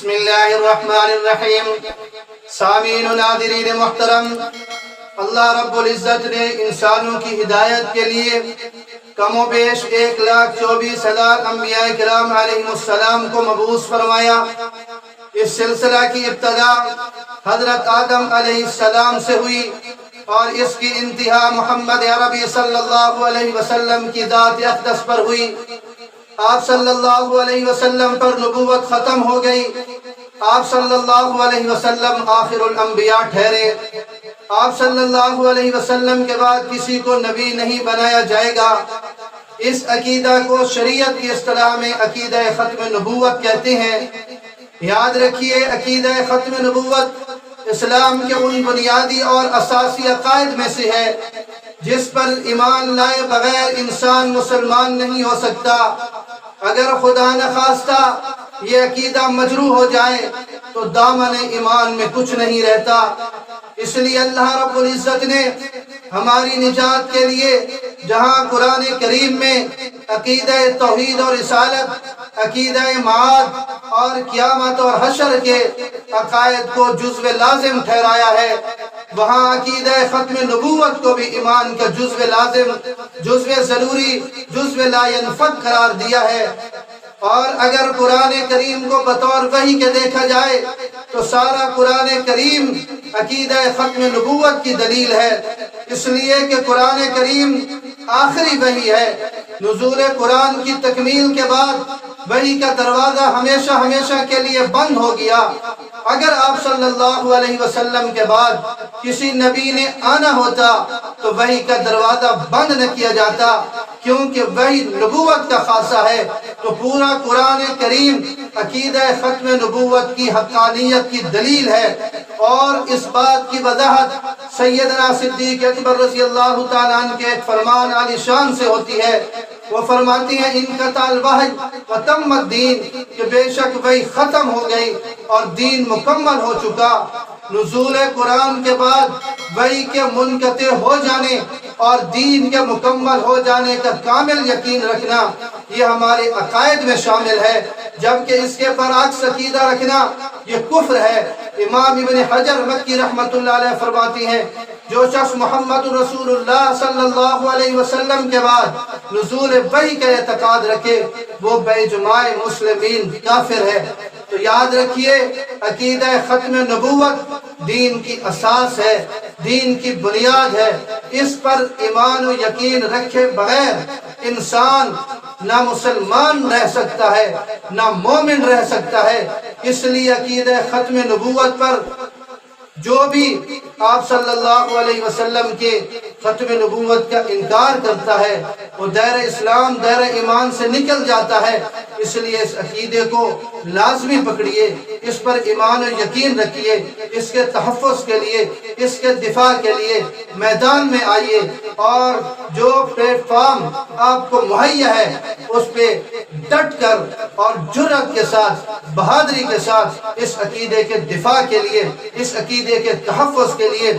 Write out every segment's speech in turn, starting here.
بسم اللہ الرحمن الرحیم۔ سامعین و ناظرین محترم، اللہ رب العزت نے انسانوں کی ہدایت کے لیے کم و بیش 1,24,000 انبیاء کرام علیہ السلام کو مبعوث فرمایا۔ اس سلسلہ کی ابتدا حضرت آدم علیہ السلام سے ہوئی اور اس کی انتہا محمد عربی صلی اللہ علیہ وسلم کی ذات اقدس پر ہوئی۔ آپ صلی اللہ علیہ وسلم پر نبوت ختم ہو گئی۔ آپ صلی اللہ علیہ وسلم آخر الانبیاء ٹھہرے۔ آپ صلی اللہ علیہ وسلم کے بعد کسی کو نبی نہیں بنایا جائے گا۔ اس عقیدہ کو شریعت کی اصطلاح میں عقیدہ ختم نبوت کہتے ہیں۔ یاد رکھیے، عقیدہ ختم نبوت اسلام کے ان بنیادی اور اساسی عقائد میں سے ہے جس پر ایمان لائے بغیر انسان مسلمان نہیں ہو سکتا۔ اگر خدا نخواستہ یہ عقیدہ مجروح ہو جائے تو دامن ایمان میں کچھ نہیں رہتا۔ اس لیے اللہ رب العزت نے ہماری نجات کے لیے جہاں قرآن کریم میں عقیدہ توحید اور رسالت، عقیدہ معاد اور قیامت اور حشر کے عقائد کو جزو لازم ٹھہرایا ہے، وہاں عقیدہ ختم نبوت کو بھی ایمان کا جزو لازم، جزو ضروری، جزو لا ينفک قرار دیا ہے۔ اور اگر قرآن کریم کو بطور وحی کے دیکھا جائے تو سارا قرآن کریم عقیدہ ختم نبوت کی دلیل ہے، اس لیے کہ قرآن کریم آخری وحی ہے۔ نزول قرآن کی تکمیل کے بعد وحی کا دروازہ ہمیشہ ہمیشہ کے لیے بند ہو گیا۔ اگر آپ صلی اللہ علیہ وسلم کے بعد کسی نبی نے آنا ہوتا تو وحی کا دروازہ بند نہ کیا جاتا، کیونکہ وحی نبوت کا خاصہ ہے۔ تو پورا قرآن کریم عقیدہ ختم نبوت کی حقانیت کی دلیل ہے، اور اس بات کی وضاحت سیدنا صدیق اکبر رضی اللہ تعالیٰ عنہ کے ایک فرمان عالی شان سے ہوتی ہے۔ وہ فرماتی ہیں انقطع الوحی وتم الدین، کہ بے شک وحی ختم ہو گئی اور دین مکمل ہو چکا۔ نزول قرآن کے بعد وحی کے منقطع ہو جانے اور دین کے مکمل ہو جانے کا کامل یقین رکھنا یہ ہمارے عقائد میں شامل ہے، جبکہ اس کے برعکس عقیدہ رکھنا یہ کفر ہے۔ امام ابن حجر مکی رحمت اللہ علیہ فرماتی ہیں جو شخص محمد رسول اللہ صلی اللہ علیہ وسلم کے بعد نزول وحی کا اعتقاد رکھے وہ باجماع مسلمین کافر ہے۔ تو یاد رکھیے، عقیدہ ختم نبوت دین کی اساس ہے، دین کی بنیاد ہے۔ اس پر ایمان و یقین رکھے بغیر انسان نہ مسلمان رہ سکتا ہے نہ مومن رہ سکتا ہے۔ اس لیے عقیدہ ختم نبوت پر جو بھی آپ صلی اللہ علیہ وسلم کے ختم نبوت کا انکار کرتا ہے وہ دائرہ اسلام، دائرہ ایمان سے نکل جاتا ہے۔ اس لیے اس عقیدے کو لازمی پکڑیے، اس پر ایمان و یقین رکھیے، اس کے تحفظ کے لیے، اس کے دفاع کے لیے میدان میں آئیے، اور جو پلیٹ فارم آپ کو مہیا ہے اس پہ ڈٹ کر اور جرأت کے ساتھ، بہادری کے ساتھ اس عقیدے کے دفاع کے لیے، اس عقیدے کے تحفظ کے لیے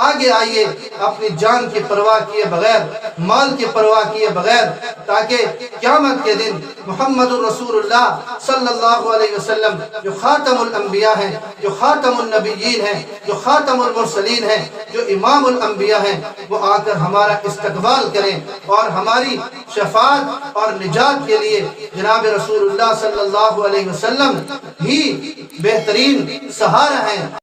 آگے آئیے، اپنی جان کی پرواہ کیے بغیر، مال کی پرواہ کیے بغیر، تاکہ قیامت کے دن محمد رسول اللہ صلی اللہ علیہ وسلم جو خاتم الانبیاء ہیں، جو خاتم النبیین ہیں، جو خاتم المرسلین ہیں، جو امام الانبیاء ہیں، وہ آ کر ہمارا استقبال کریں اور ہماری شفاعت اور نجات کے لیے جناب رسول اللہ صلی اللہ علیہ وسلم ہی بہترین سہارا ہیں۔